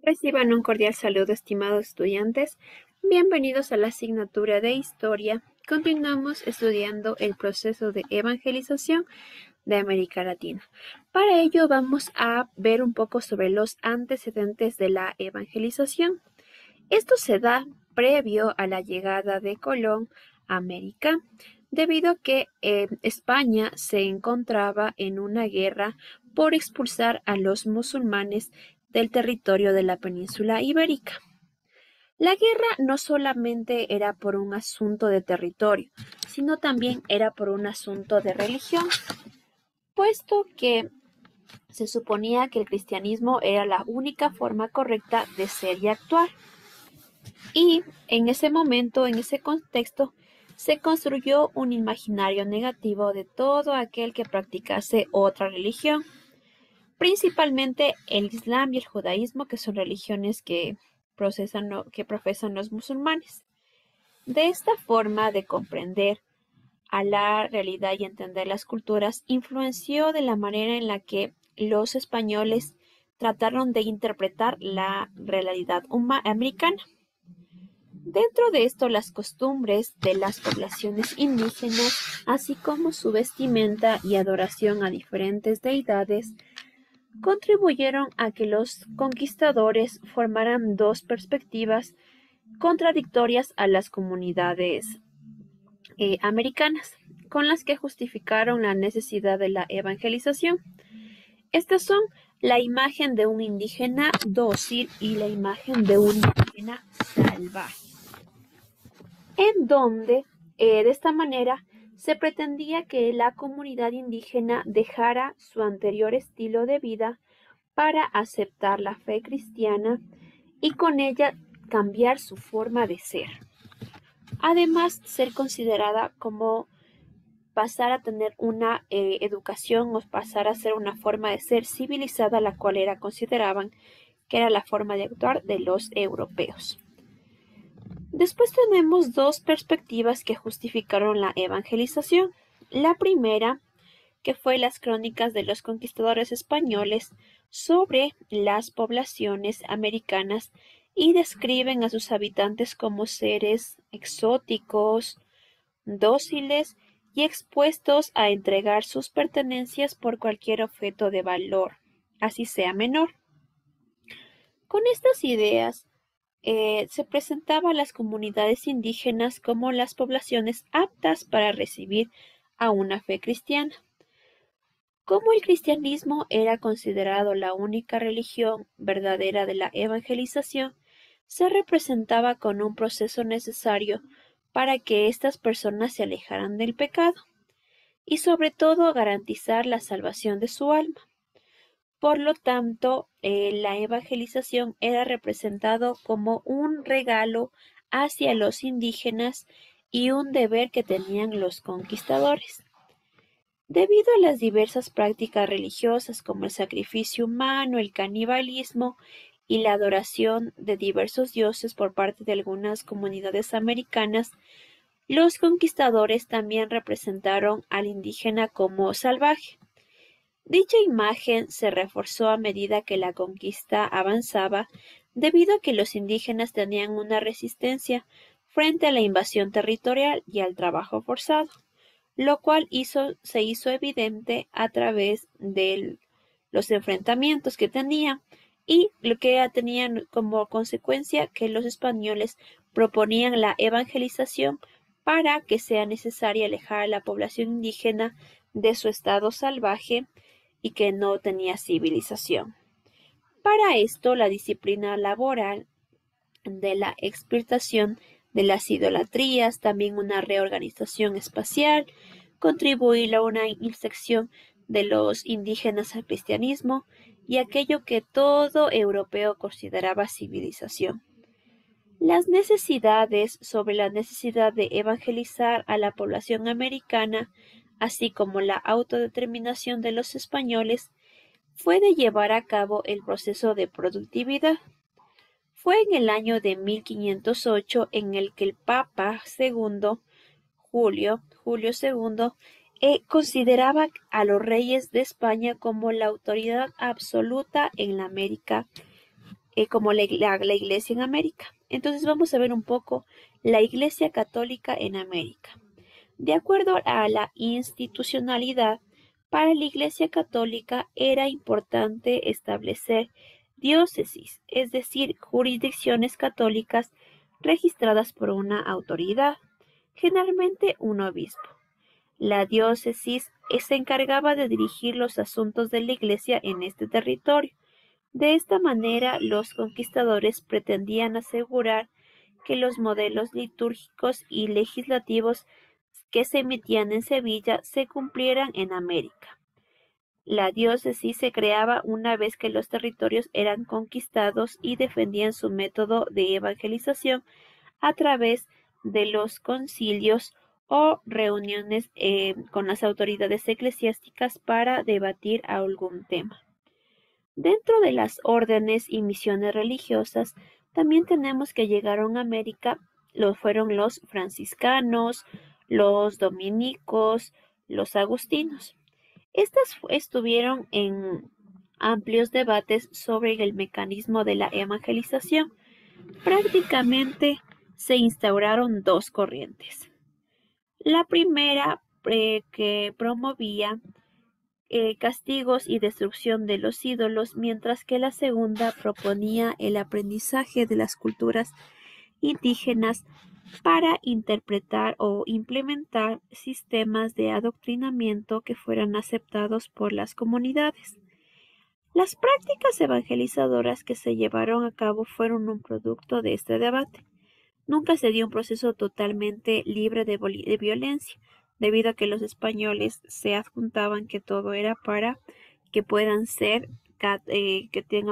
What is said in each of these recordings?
Reciban un cordial saludo, estimados estudiantes. Bienvenidos a la asignatura de Historia. Continuamos estudiando el proceso de evangelización de América Latina. Para ello vamos a ver un poco sobre los antecedentes de la evangelización. Esto se da previo a la llegada de Colón a América, debido a que España se encontraba en una guerra por expulsar a los musulmanes del territorio de la península ibérica. La guerra no solamente era por un asunto de territorio, sino también era por un asunto de religión, puesto que se suponía que el cristianismo era la única forma correcta de ser y actuar. Y en ese momento, en ese contexto, se construyó un imaginario negativo de todo aquel que practicase otra religión, principalmente el Islam y el judaísmo, que son religiones que profesan los musulmanes. De esta forma de comprender a la realidad y entender las culturas influenció de la manera en la que los españoles trataron de interpretar la realidad americana. Dentro de esto, las costumbres de las poblaciones indígenas, así como su vestimenta y adoración a diferentes deidades, contribuyeron a que los conquistadores formaran dos perspectivas contradictorias a las comunidades americanas, con las que justificaron la necesidad de la evangelización. Estas son la imagen de un indígena dócil y la imagen de un indígena salvaje, en donde de esta manera se pretendía que la comunidad indígena dejara su anterior estilo de vida para aceptar la fe cristiana y con ella cambiar su forma de ser. Además, ser considerada como pasar a tener una educación o pasar a ser una forma de ser civilizada, la cual consideraban que era la forma de actuar de los europeos. Después tenemos dos perspectivas que justificaron la evangelización. La primera, que fue las crónicas de los conquistadores españoles sobre las poblaciones americanas y describen a sus habitantes como seres exóticos, dóciles y expuestos a entregar sus pertenencias por cualquier objeto de valor, así sea menor. Con estas ideas, se presentaba a las comunidades indígenas como las poblaciones aptas para recibir a una fe cristiana. Como el cristianismo era considerado la única religión verdadera de la evangelización, se representaba con un proceso necesario para que estas personas se alejaran del pecado y sobre todo garantizar la salvación de su alma. Por lo tanto, la evangelización era representado como un regalo hacia los indígenas y un deber que tenían los conquistadores. Debido a las diversas prácticas religiosas como el sacrificio humano, el canibalismo y la adoración de diversos dioses por parte de algunas comunidades americanas, los conquistadores también representaron al indígena como salvaje. Dicha imagen se reforzó a medida que la conquista avanzaba, debido a que los indígenas tenían una resistencia frente a la invasión territorial y al trabajo forzado, lo cual se hizo evidente a través de los enfrentamientos que tenían y lo que tenían como consecuencia que los españoles proponían la evangelización para que sea necesaria alejar a la población indígena de su estado salvaje y que no tenía civilización. Para esto, la disciplina laboral de la extirpación de las idolatrías, también una reorganización espacial, contribuir a una inflexión de los indígenas al cristianismo y aquello que todo europeo consideraba civilización. Las necesidades sobre la necesidad de evangelizar a la población americana, así como la autodeterminación de los españoles, fue de llevar a cabo el proceso de productividad. Fue en el año de 1508 en el que el Papa II, Julio II, consideraba a los reyes de España como la autoridad absoluta en la América como la Iglesia en América. Entonces vamos a ver un poco la Iglesia Católica en América. De acuerdo a la institucionalidad, para la Iglesia Católica era importante establecer diócesis, es decir, jurisdicciones católicas registradas por una autoridad, generalmente un obispo. La diócesis se encargaba de dirigir los asuntos de la Iglesia en este territorio. De esta manera, los conquistadores pretendían asegurar que los modelos litúrgicos y legislativos que se emitían en Sevilla se cumplieran en América. La diócesis se creaba una vez que los territorios eran conquistados y defendían su método de evangelización a través de los concilios o reuniones con las autoridades eclesiásticas para debatir algún tema. Dentro de las órdenes y misiones religiosas, también tenemos que llegaron a América, fueron los franciscanos, los dominicos, los agustinos. Estas estuvieron en amplios debates sobre el mecanismo de la evangelización. Prácticamente se instauraron dos corrientes. La primera que promovía castigos y destrucción de los ídolos, mientras que la segunda proponía el aprendizaje de las culturas indígenas para interpretar o implementar sistemas de adoctrinamiento que fueran aceptados por las comunidades. Las prácticas evangelizadoras que se llevaron a cabo fueron un producto de este debate. Nunca se dio un proceso totalmente libre de violencia, debido a que los españoles se adjuntaban que todo era para que puedan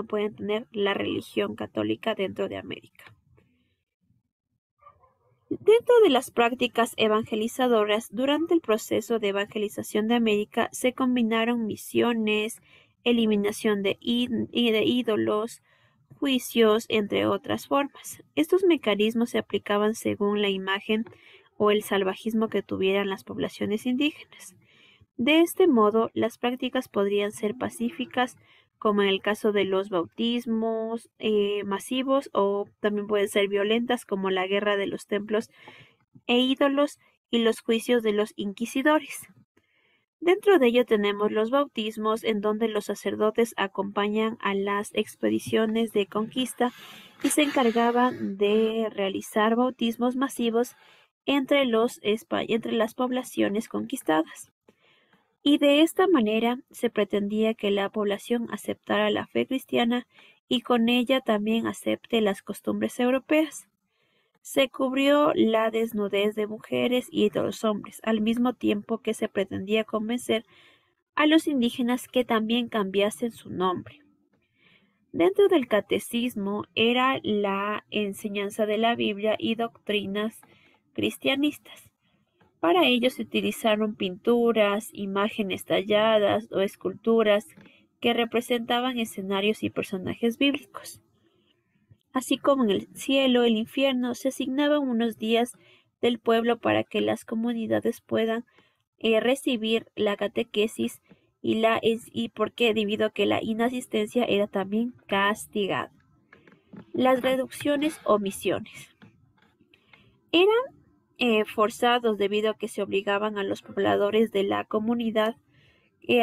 puedan tener la religión católica dentro de América. Dentro de las prácticas evangelizadoras, durante el proceso de evangelización de América se combinaron misiones, eliminación de ídolos, juicios, entre otras formas. Estos mecanismos se aplicaban según la imagen o el salvajismo que tuvieran las poblaciones indígenas. De este modo, las prácticas podrían ser pacíficas, como en el caso de los bautismos masivos, o también pueden ser violentas, como la guerra de los templos e ídolos y los juicios de los inquisidores. Dentro de ello tenemos los bautismos, en donde los sacerdotes acompañan a las expediciones de conquista y se encargaban de realizar bautismos masivos entre las poblaciones conquistadas. Y de esta manera se pretendía que la población aceptara la fe cristiana y con ella también acepte las costumbres europeas. Se cubrió la desnudez de mujeres y de los hombres, al mismo tiempo que se pretendía convencer a los indígenas que también cambiasen su nombre. Dentro del catecismo era la enseñanza de la Biblia y doctrinas cristianistas. Para ello se utilizaron pinturas, imágenes talladas o esculturas que representaban escenarios y personajes bíblicos. Así como en el cielo, el infierno, se asignaban unos días del pueblo para que las comunidades puedan recibir la catequesis debido a que la inasistencia era también castigada. Las reducciones o misiones eran forzados debido a que se obligaban a los pobladores de la comunidad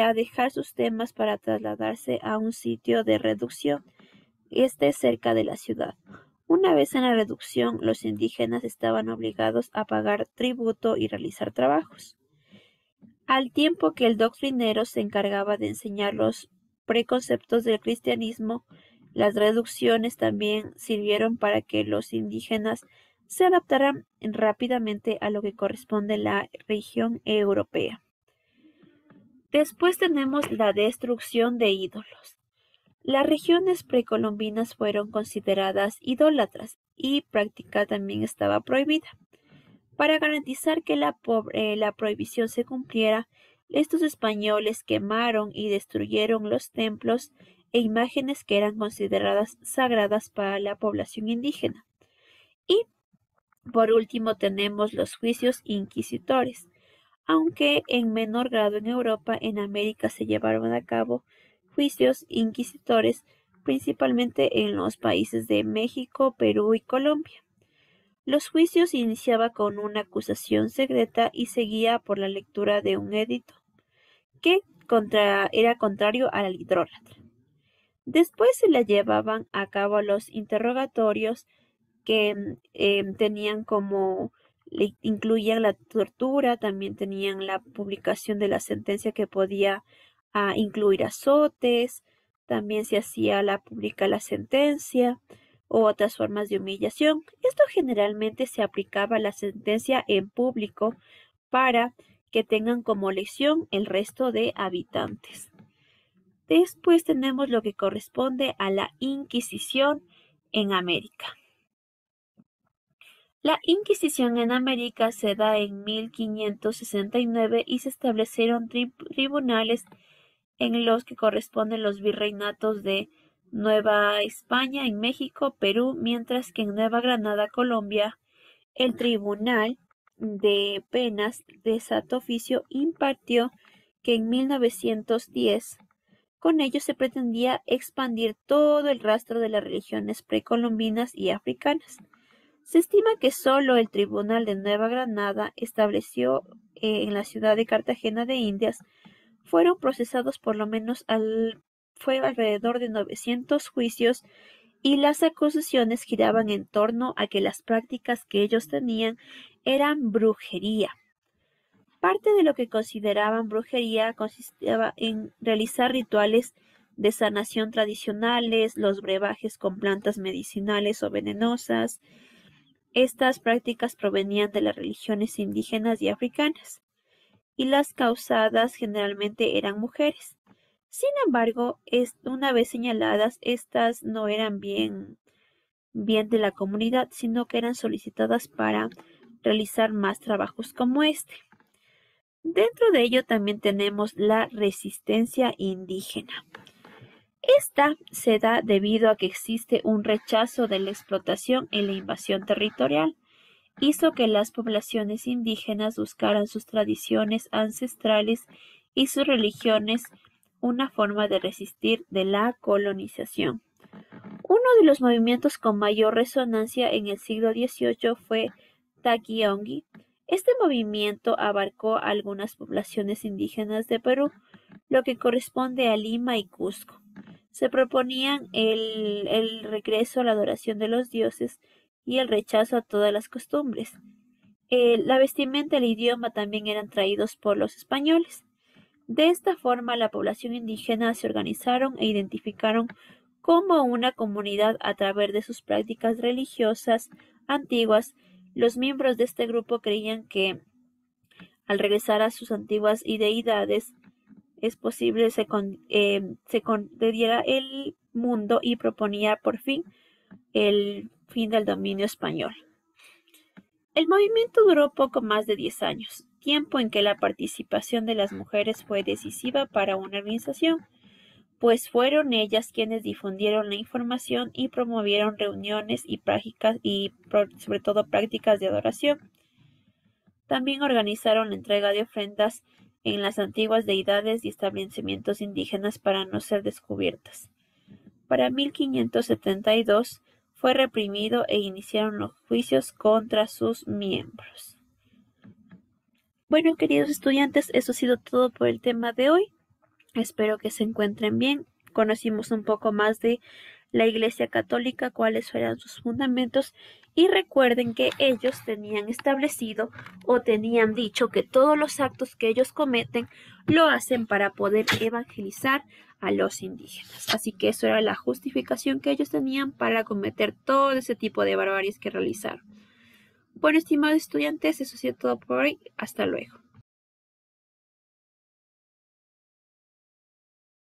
a dejar sus temas para trasladarse a un sitio de reducción, cerca de la ciudad. Una vez en la reducción, los indígenas estaban obligados a pagar tributo y realizar trabajos, al tiempo que el doctrinero se encargaba de enseñar los preconceptos del cristianismo. Las reducciones también sirvieron para que los indígenas se adaptaran rápidamente a lo que corresponde a la región europea. Después tenemos la destrucción de ídolos. Las regiones precolombinas fueron consideradas idólatras y práctica también estaba prohibida. Para garantizar que la prohibición se cumpliera, estos españoles quemaron y destruyeron los templos e imágenes que eran consideradas sagradas para la población indígena. Y por último tenemos los juicios inquisitores. Aunque en menor grado en Europa, en América se llevaron a cabo juicios inquisitores principalmente en los países de México, Perú y Colombia. Los juicios iniciaba con una acusación secreta y seguía por la lectura de un edicto que era contrario al idólatra. Después se le llevaban a cabo los interrogatorios que tenían incluían la tortura, también tenían la publicación de la sentencia que podía incluir azotes, también se hacía la pública la sentencia o otras formas de humillación. Esto generalmente se aplicaba a la sentencia en público para que tengan como lección el resto de habitantes. Después tenemos lo que corresponde a la Inquisición en América. La Inquisición en América se da en 1569 y se establecieron tribunales en los que corresponden los virreinatos de Nueva España en México, Perú, mientras que en Nueva Granada, Colombia, el Tribunal de Penas de Santo Oficio impartió que en 1910 con ello se pretendía expandir todo el rastro de las religiones precolombinas y africanas. Se estima que solo el Tribunal de Nueva Granada estableció en la ciudad de Cartagena de Indias fueron procesados por lo menos fue alrededor de 900 juicios y las acusaciones giraban en torno a que las prácticas que ellos tenían eran brujería. Parte de lo que consideraban brujería consistía en realizar rituales de sanación tradicionales, los brebajes con plantas medicinales o venenosas. Estas prácticas provenían de las religiones indígenas y africanas, y las causadas generalmente eran mujeres. Sin embargo, una vez señaladas, estas no eran bien de la comunidad, sino que eran solicitadas para realizar más trabajos como este. Dentro de ello también tenemos la resistencia indígena. Esta se da debido a que existe un rechazo de la explotación y la invasión territorial. Hizo que las poblaciones indígenas buscaran sus tradiciones ancestrales y sus religiones una forma de resistir de la colonización. Uno de los movimientos con mayor resonancia en el siglo XVIII fue Taquiongui. Este movimiento abarcó algunas poblaciones indígenas de Perú, lo que corresponde a Lima y Cusco. Se proponían el regreso a la adoración de los dioses y el rechazo a todas las costumbres. La vestimenta y el idioma también eran traídos por los españoles. De esta forma, la población indígena se organizaron e identificaron como una comunidad a través de sus prácticas religiosas antiguas. Los miembros de este grupo creían que al regresar a sus antiguas deidades es posible se concediera el mundo y proponía por fin el fin del dominio español. El movimiento duró poco más de 10 años, tiempo en que la participación de las mujeres fue decisiva para una organización, pues fueron ellas quienes difundieron la información y promovieron reuniones y prácticas y sobre todo prácticas de adoración. También organizaron la entrega de ofrendas en las antiguas deidades y establecimientos indígenas para no ser descubiertas. Para 1572 fue reprimido e iniciaron los juicios contra sus miembros. Bueno, queridos estudiantes, eso ha sido todo por el tema de hoy. Espero que se encuentren bien. Conocimos un poco más de la Iglesia Católica, cuáles eran sus fundamentos, y recuerden que ellos tenían establecido o tenían dicho que todos los actos que ellos cometen lo hacen para poder evangelizar a los indígenas. Así que eso era la justificación que ellos tenían para cometer todo ese tipo de barbaries que realizaron. Bueno, estimados estudiantes, eso ha sido todo por hoy. Hasta luego.